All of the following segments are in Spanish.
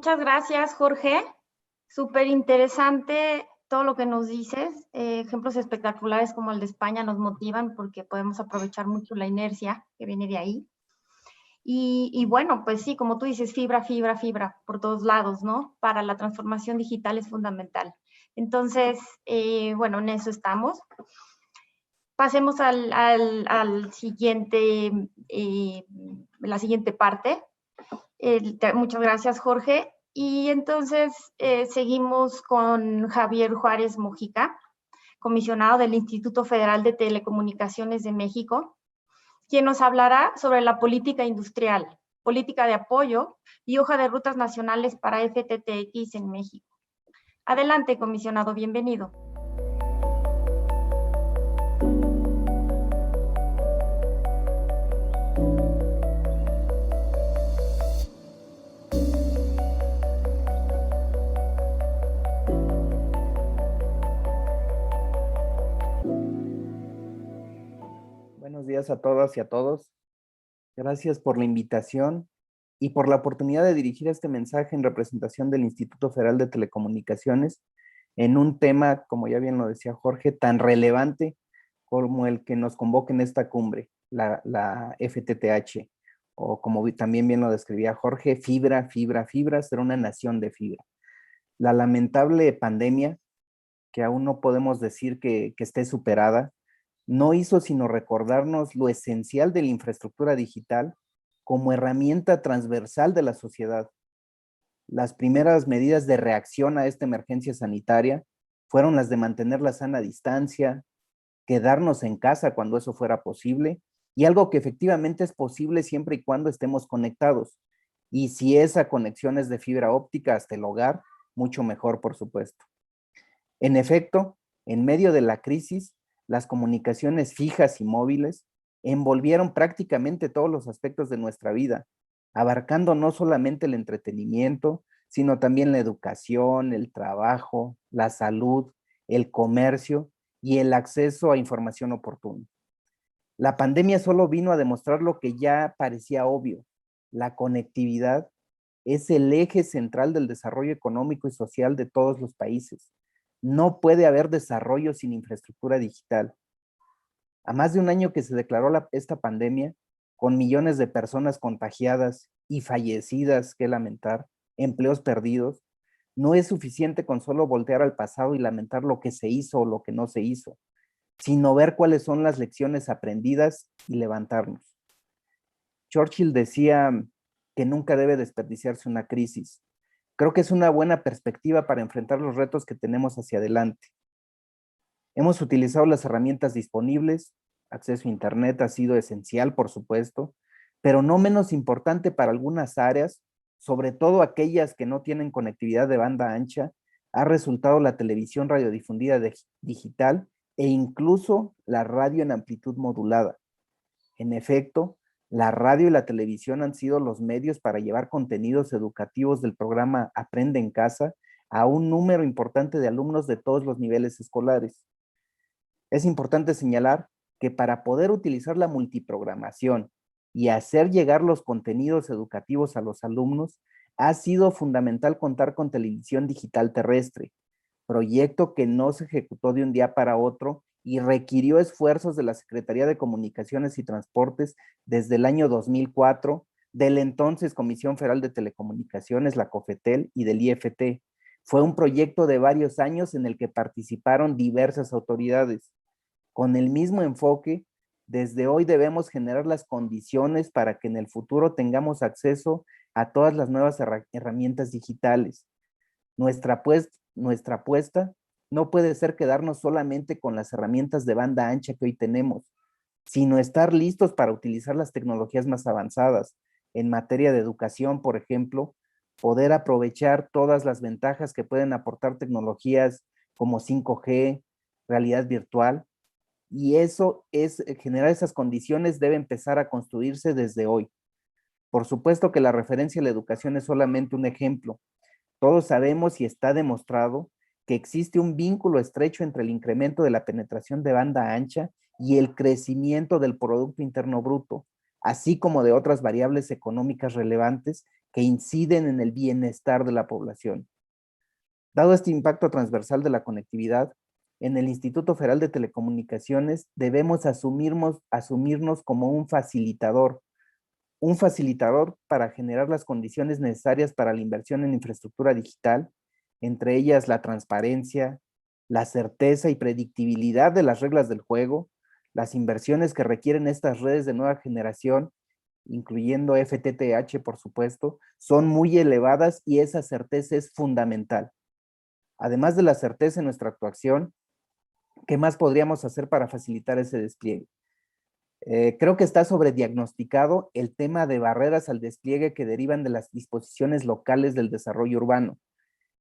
Muchas gracias, Jorge. Súper interesante todo lo que nos dices. Ejemplos espectaculares como el de España nos motivan porque podemos aprovechar mucho la inercia que viene de ahí. Y bueno, pues sí, como tú dices, fibra, fibra, fibra por todos lados, ¿no? Para la transformación digital es fundamental. Entonces, bueno, en eso estamos. Pasemos al siguiente, la siguiente parte. Muchas gracias, Jorge. Y entonces seguimos con Javier Juárez Mojica, comisionado del Instituto Federal de Telecomunicaciones de México, quien nos hablará sobre la política industrial, política de apoyo y hoja de rutas nacionales para FTTX en México. Adelante, comisionado, bienvenido. Buenos días a todas y a todos. Gracias por la invitación y por la oportunidad de dirigir este mensaje en representación del Instituto Federal de Telecomunicaciones en un tema, como ya bien lo decía Jorge, tan relevante como el que nos convoca en esta cumbre, la FTTH, o como también bien lo describía Jorge, fibra, fibra, fibra, ser una nación de fibra. La lamentable pandemia, que aún no podemos decir que esté superada, no hizo sino recordarnos lo esencial de la infraestructura digital como herramienta transversal de la sociedad. Las primeras medidas de reacción a esta emergencia sanitaria fueron las de mantener la sana distancia, quedarnos en casa cuando eso fuera posible, y algo que efectivamente es posible siempre y cuando estemos conectados. Y si esa conexión es de fibra óptica hasta el hogar, mucho mejor, por supuesto. En efecto, en medio de la crisis, las comunicaciones fijas y móviles envolvieron prácticamente todos los aspectos de nuestra vida, abarcando no solamente el entretenimiento, sino también la educación, el trabajo, la salud, el comercio y el acceso a información oportuna. La pandemia solo vino a demostrar lo que ya parecía obvio: la conectividad es el eje central del desarrollo económico y social de todos los países. No puede haber desarrollo sin infraestructura digital. A más de un año que se declaró esta pandemia, con millones de personas contagiadas y fallecidas que lamentar, empleos perdidos, no es suficiente con solo voltear al pasado y lamentar lo que se hizo o lo que no se hizo, sino ver cuáles son las lecciones aprendidas y levantarnos. Churchill decía que nunca debe desperdiciarse una crisis. Creo que es una buena perspectiva para enfrentar los retos que tenemos hacia adelante. Hemos utilizado las herramientas disponibles, acceso a Internet ha sido esencial, por supuesto, pero no menos importante para algunas áreas, sobre todo aquellas que no tienen conectividad de banda ancha, ha resultado la televisión radiodifundida digital e incluso la radio en amplitud modulada. En efecto, la radio y la televisión han sido los medios para llevar contenidos educativos del programa Aprende en Casa a un número importante de alumnos de todos los niveles escolares. Es importante señalar que para poder utilizar la multiprogramación y hacer llegar los contenidos educativos a los alumnos, ha sido fundamental contar con televisión digital terrestre, proyecto que no se ejecutó de un día para otro y requirió esfuerzos de la Secretaría de Comunicaciones y Transportes desde el año 2004, de la entonces Comisión Federal de Telecomunicaciones, la COFETEL, y del IFT. Fue un proyecto de varios años en el que participaron diversas autoridades. Con el mismo enfoque, desde hoy debemos generar las condiciones para que en el futuro tengamos acceso a todas las nuevas herramientas digitales. Nuestra apuesta no puede ser quedarnos solamente con las herramientas de banda ancha que hoy tenemos, sino estar listos para utilizar las tecnologías más avanzadas. En materia de educación, por ejemplo, poder aprovechar todas las ventajas que pueden aportar tecnologías como 5G, realidad virtual, y eso es, generar esas condiciones debe empezar a construirse desde hoy. Por supuesto que la referencia a la educación es solamente un ejemplo. Todos sabemos y está demostrado que existe un vínculo estrecho entre el incremento de la penetración de banda ancha y el crecimiento del Producto Interno Bruto, así como de otras variables económicas relevantes que inciden en el bienestar de la población. Dado este impacto transversal de la conectividad, en el Instituto Federal de Telecomunicaciones debemos asumirnos como un facilitador para generar las condiciones necesarias para la inversión en infraestructura digital, entre ellas la transparencia, la certeza y predictibilidad de las reglas del juego, las inversiones que requieren estas redes de nueva generación, incluyendo FTTH, por supuesto, son muy elevadas y esa certeza es fundamental. Además de la certeza en nuestra actuación, ¿qué más podríamos hacer para facilitar ese despliegue? Creo que está sobrediagnosticado el tema de barreras al despliegue que derivan de las disposiciones locales del desarrollo urbano.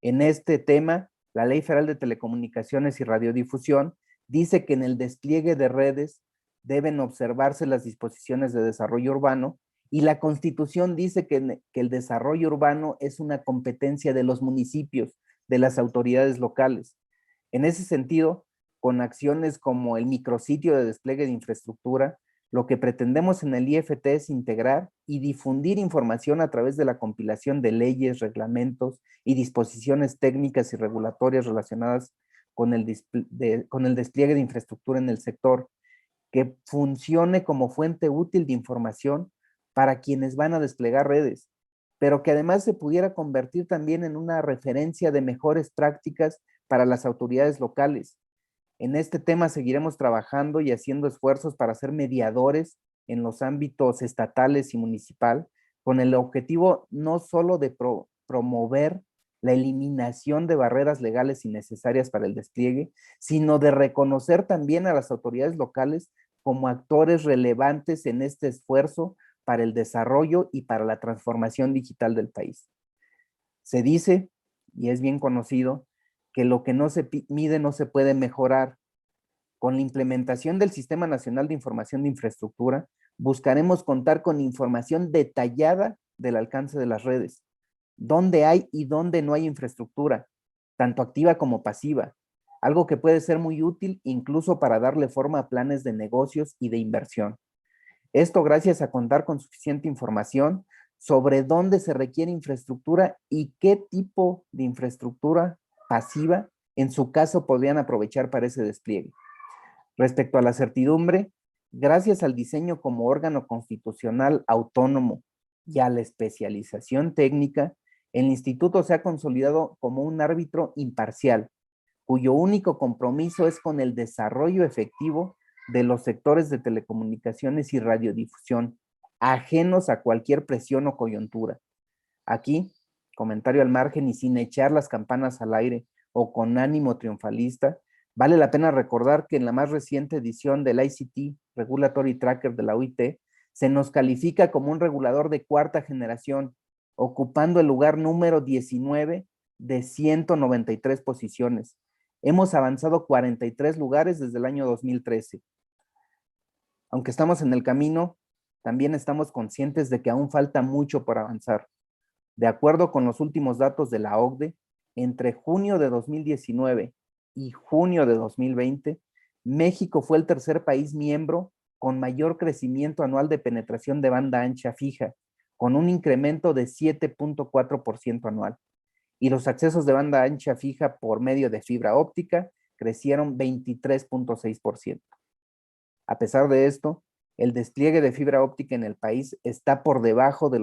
En este tema, la Ley Federal de Telecomunicaciones y Radiodifusión dice que en el despliegue de redes deben observarse las disposiciones de desarrollo urbano y la Constitución dice que el desarrollo urbano es una competencia de los municipios, de las autoridades locales. En ese sentido, con acciones como el micrositio de despliegue de infraestructura, lo que pretendemos en el IFT es integrar y difundir información a través de la compilación de leyes, reglamentos y disposiciones técnicas y regulatorias relacionadas con el despliegue de infraestructura en el sector, que funcione como fuente útil de información para quienes van a desplegar redes, pero que además se pudiera convertir también en una referencia de mejores prácticas para las autoridades locales. En este tema seguiremos trabajando y haciendo esfuerzos para ser mediadores en los ámbitos estatales y municipal, con el objetivo no solo de promover la eliminación de barreras legales innecesarias para el despliegue, sino de reconocer también a las autoridades locales como actores relevantes en este esfuerzo para el desarrollo y para la transformación digital del país. Se dice, y es bien conocido, que lo que no se mide no se puede mejorar. Con la implementación del Sistema Nacional de Información de Infraestructura, buscaremos contar con información detallada del alcance de las redes, dónde hay y dónde no hay infraestructura, tanto activa como pasiva, algo que puede ser muy útil incluso para darle forma a planes de negocios y de inversión. Esto gracias a contar con suficiente información sobre dónde se requiere infraestructura y qué tipo de infraestructura pasiva en su caso podrían aprovechar para ese despliegue. Respecto a la certidumbre, gracias al diseño como órgano constitucional autónomo y a la especialización técnica, el instituto se ha consolidado como un árbitro imparcial, cuyo único compromiso es con el desarrollo efectivo de los sectores de telecomunicaciones y radiodifusión, ajenos a cualquier presión o coyuntura. Aquí, comentario al margen y sin echar las campanas al aire o con ánimo triunfalista, vale la pena recordar que en la más reciente edición del ICT Regulatory Tracker de la OIT, se nos califica como un regulador de cuarta generación, ocupando el lugar número 19 de 193 posiciones. Hemos avanzado 43 lugares desde el año 2013. Aunque estamos en el camino, también estamos conscientes de que aún falta mucho por avanzar. De acuerdo con los últimos datos de la OCDE, entre junio de 2019 y junio de 2020, México fue el tercer país miembro con mayor crecimiento anual de penetración de banda ancha fija, con un incremento de 7.4% anual. Y los accesos de banda ancha fija por medio de fibra óptica crecieron 23.6%. A pesar de esto, el despliegue de fibra óptica en el país está por debajo de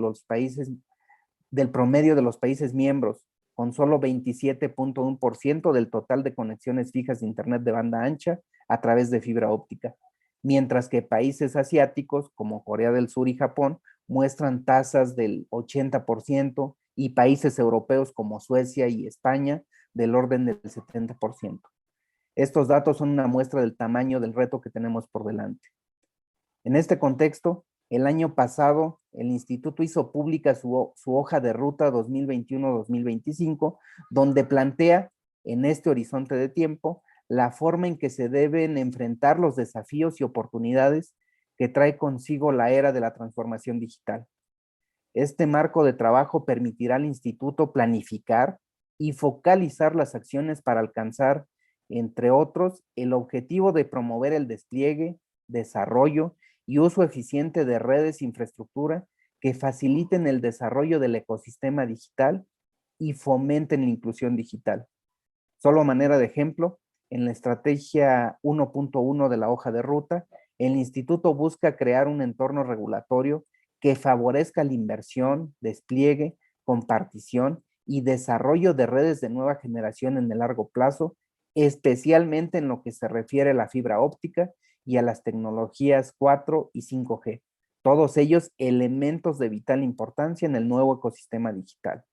del promedio de los países miembros, con solo 27.1% del total de conexiones fijas de Internet de banda ancha a través de fibra óptica, mientras que países asiáticos como Corea del Sur y Japón muestran tasas del 80% y países europeos como Suecia y España del orden del 70%. Estos datos son una muestra del tamaño del reto que tenemos por delante. En este contexto, el año pasado, el instituto hizo pública su hoja de ruta 2021-2025, donde plantea en este horizonte de tiempo la forma en que se deben enfrentar los desafíos y oportunidades que trae consigo la era de la transformación digital. Este marco de trabajo permitirá al instituto planificar y focalizar las acciones para alcanzar, entre otros, el objetivo de promover el despliegue, desarrollo y uso eficiente de redes e infraestructura que faciliten el desarrollo del ecosistema digital y fomenten la inclusión digital. Solo a manera de ejemplo, en la estrategia 1.1 de la hoja de ruta, el instituto busca crear un entorno regulatorio que favorezca la inversión, despliegue, compartición y desarrollo de redes de nueva generación en el largo plazo, especialmente en lo que se refiere a la fibra óptica y a las tecnologías 4 y 5G, todos ellos elementos de vital importancia en el nuevo ecosistema digital.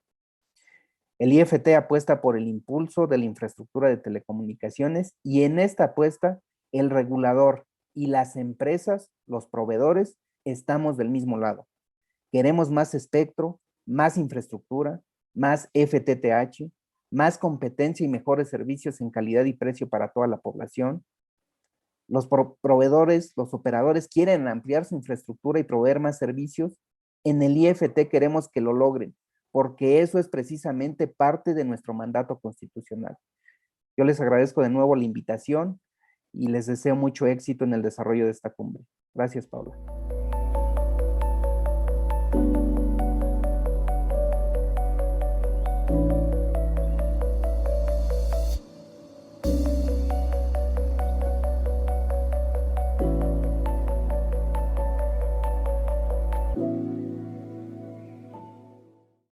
El IFT apuesta por el impulso de la infraestructura de telecomunicaciones y en esta apuesta el regulador y las empresas, los proveedores, estamos del mismo lado. Queremos más espectro, más infraestructura, más FTTH, más competencia y mejores servicios en calidad y precio para toda la población. Los proveedores, los operadores quieren ampliar su infraestructura y proveer más servicios. En el IFT queremos que lo logren, porque eso es precisamente parte de nuestro mandato constitucional. Yo les agradezco de nuevo la invitación y les deseo mucho éxito en el desarrollo de esta cumbre. Gracias, Paula.